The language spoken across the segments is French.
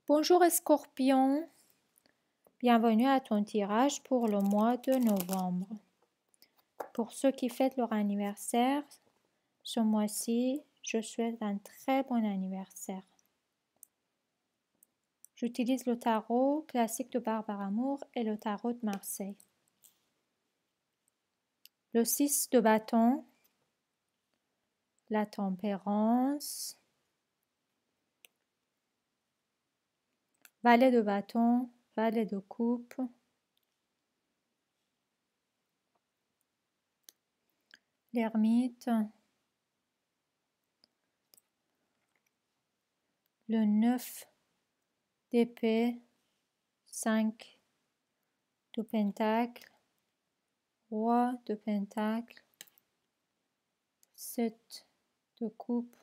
Bonjour Scorpion, bienvenue à ton tirage pour le mois de novembre. Pour ceux qui fêtent leur anniversaire, ce mois-ci, je souhaite un très bon anniversaire. J'utilise le tarot classique de Barbara Moore et le tarot de Marseille. Le 6 de bâton, la tempérance, valet de bâton, valet de coupe, l'ermite, le 9 d'épée, 5 de pentacle, roi de pentacle, 7 de coupe,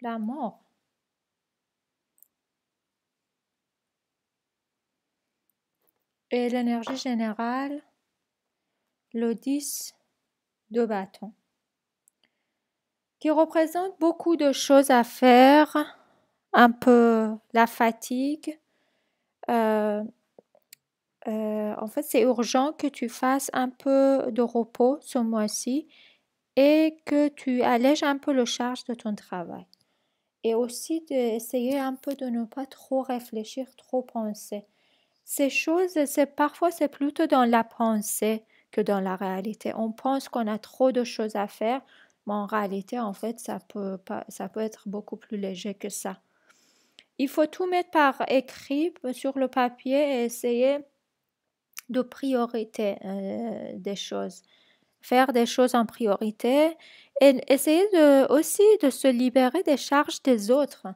la mort. Et l'énergie générale, le 10 de bâton, qui représente beaucoup de choses à faire, un peu la fatigue. En fait, c'est urgent que tu fasses un peu de repos ce mois-ci et que tu allèges un peu le charge de ton travail. Et aussi d'essayer un peu de ne pas trop réfléchir, trop penser. Ces choses, parfois c'est plutôt dans la pensée que dans la réalité. On pense qu'on a trop de choses à faire, mais en réalité, en fait, ça peut être beaucoup plus léger que ça. Il faut tout mettre par écrit sur le papier et essayer de priorité des choses. Faire des choses en priorité et essayer aussi de se libérer des charges des autres.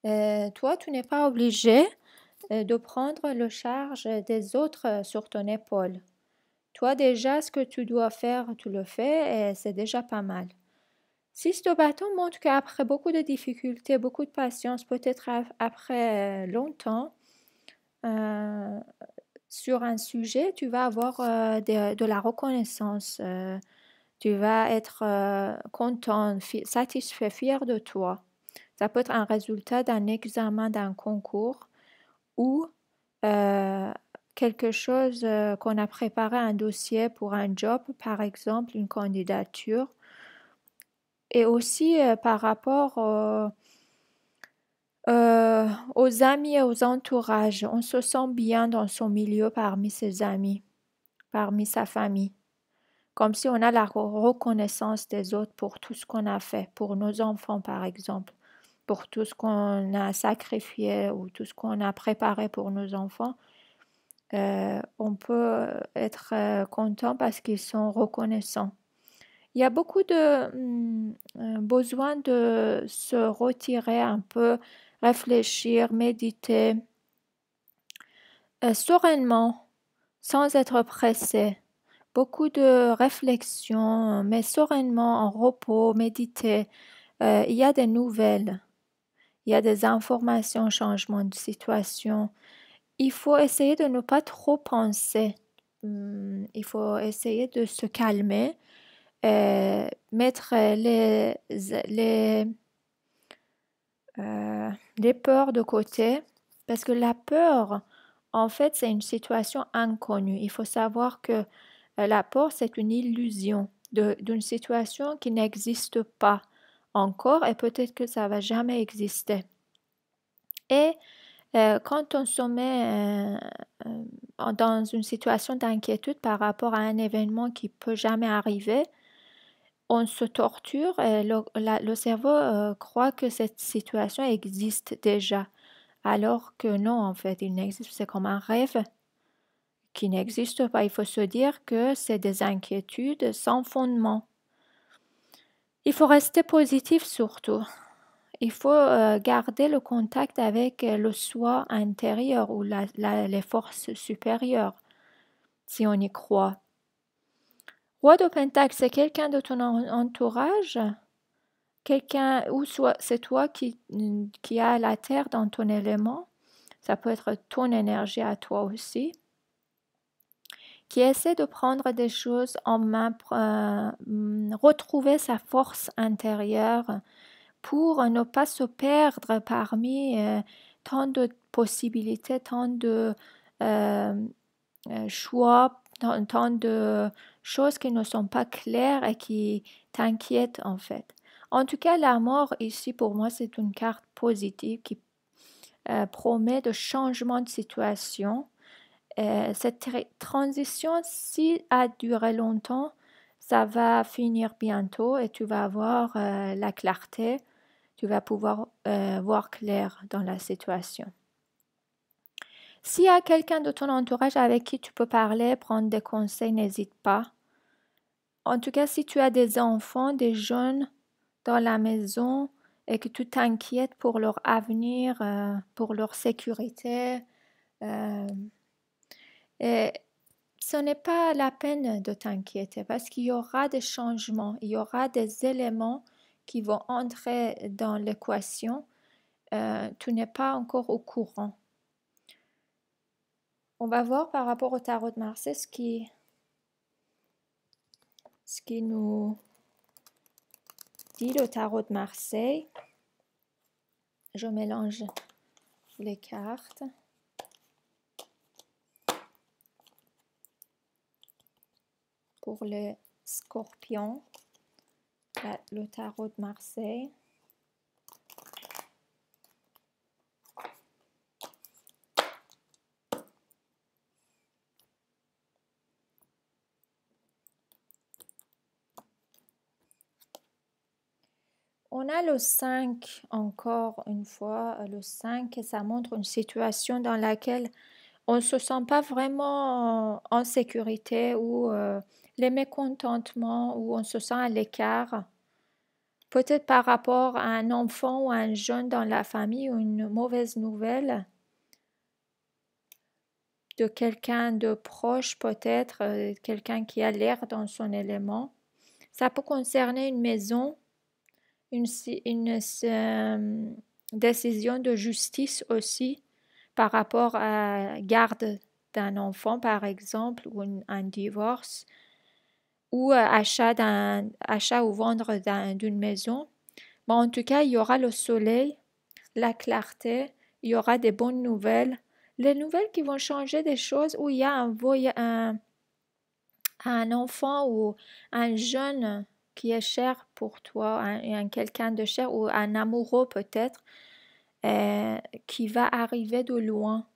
Toi, tu n'es pas obligé de prendre le charge des autres sur ton épaule. Toi, déjà, ce que tu dois faire, tu le fais et c'est déjà pas mal. 6 de bâton montre qu'après beaucoup de difficultés, beaucoup de patience, peut-être après longtemps, sur un sujet, tu vas avoir de la reconnaissance. Tu vas être content, satisfait, fier de toi. Ça peut être un résultat d'un examen, d'un concours ou quelque chose qu'on a préparé, un dossier pour un job, par exemple, une candidature. Et aussi par rapport aux amis et aux entourages. On se sent bien dans son milieu parmi ses amis, parmi sa famille. Comme si on a la reconnaissance des autres pour tout ce qu'on a fait, pour nos enfants par exemple, pour tout ce qu'on a sacrifié ou tout ce qu'on a préparé pour nos enfants. On peut être content parce qu'ils sont reconnaissants. Il y a beaucoup de besoin de se retirer un peu, réfléchir, méditer sereinement, sans être pressé. Beaucoup de réflexion, mais sereinement, en repos, méditer. Il y a des nouvelles, il y a des informations, changements de situation. Il faut essayer de ne pas trop penser. Il faut essayer de se calmer, mettre les peurs de côté, parce que la peur, en fait, c'est une situation inconnue. Il faut savoir que la peur, c'est une illusion d'une situation qui n'existe pas encore et peut-être que ça va jamais exister. Et quand on se met dans une situation d'inquiétude par rapport à un événement qui peut jamais arriver, on se torture et le cerveau croit que cette situation existe déjà, alors que non, en fait, il n'existe, c'est comme un rêve qui n'existe pas. Il faut se dire que c'est des inquiétudes sans fondement. Il faut rester positif surtout. Il faut garder le contact avec le soi intérieur ou les forces supérieures, si on y croit. Roi de Pentacle, c'est quelqu'un de ton entourage, quelqu'un, ou soit c'est toi qui as la terre dans ton élément, ça peut être ton énergie à toi aussi, qui essaie de prendre des choses en main, retrouver sa force intérieure pour ne pas se perdre parmi tant de possibilités, tant de euh, choix, tant de choses qui ne sont pas claires et qui t'inquiètent en fait. En tout cas, la mort ici pour moi c'est une carte positive qui promet de changement de situation. Cette transition, si a duré longtemps, ça va finir bientôt et tu vas avoir la clarté, tu vas pouvoir voir clair dans la situation. S'il y a quelqu'un de ton entourage avec qui tu peux parler, prendre des conseils, n'hésite pas. En tout cas, si tu as des enfants, des jeunes dans la maison et que tu t'inquiètes pour leur avenir, pour leur sécurité, euh, et ce n'est pas la peine de t'inquiéter parce qu'il y aura des changements, il y aura des éléments qui vont entrer dans l'équation. Tu n'es pas encore au courant. On va voir par rapport au tarot de Marseille ce qui nous dit le tarot de Marseille. Je mélange les cartes. Pour les scorpions, le tarot de Marseille. On a le 5 encore une fois, le 5 et ça montre une situation dans laquelle on ne se sent pas vraiment en sécurité ou les mécontentements ou on se sent à l'écart. Peut-être par rapport à un enfant ou à un jeune dans la famille ou une mauvaise nouvelle de quelqu'un de proche peut-être, quelqu'un qui a l'air dans son élément. Ça peut concerner une maison, une décision de justice aussi par rapport à garde d'un enfant par exemple ou un divorce ou achat ou vendre d'une maison. Bon, en tout cas, il y aura le soleil, la clarté, il y aura des bonnes nouvelles. Les nouvelles qui vont changer des choses où il y a un enfant ou un jeune qui est cher pour toi, quelqu'un de cher ou un amoureux peut-être, qui va arriver de loin,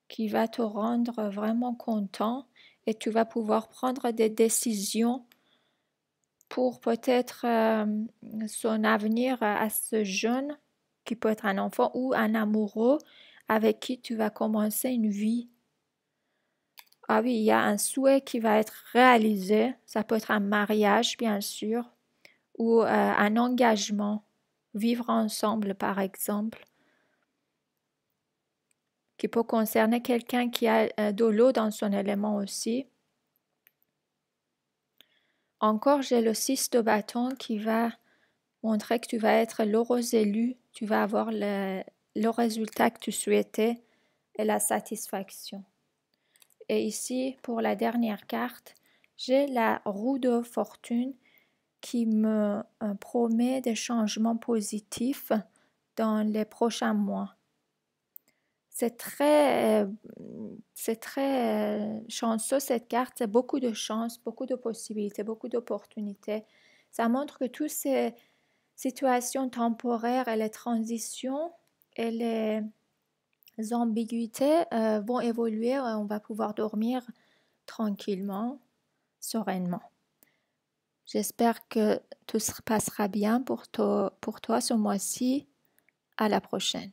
qui va te rendre vraiment content et tu vas pouvoir prendre des décisions pour peut-être son avenir à ce jeune qui peut être un enfant ou un amoureux avec qui tu vas commencer une vie. Ah oui, il y a un souhait qui va être réalisé. Ça peut être un mariage, bien sûr, ou un engagement, vivre ensemble, par exemple, qui peut concerner quelqu'un qui a de l'eau dans son élément aussi. Encore, j'ai le 6 de bâton qui va montrer que tu vas être l'heureux élu, tu vas avoir le résultat que tu souhaitais et la satisfaction. Et ici, pour la dernière carte, j'ai la roue de fortune qui me promet des changements positifs dans les prochains mois. C'est très chanceux cette carte, c'est beaucoup de chance, beaucoup de possibilités, beaucoup d'opportunités. Ça montre que toutes ces situations temporaires et les transitions et les ambiguïtés vont évoluer, on va pouvoir dormir tranquillement, sereinement. J'espère que tout se passera bien pour toi ce mois-ci. À la prochaine.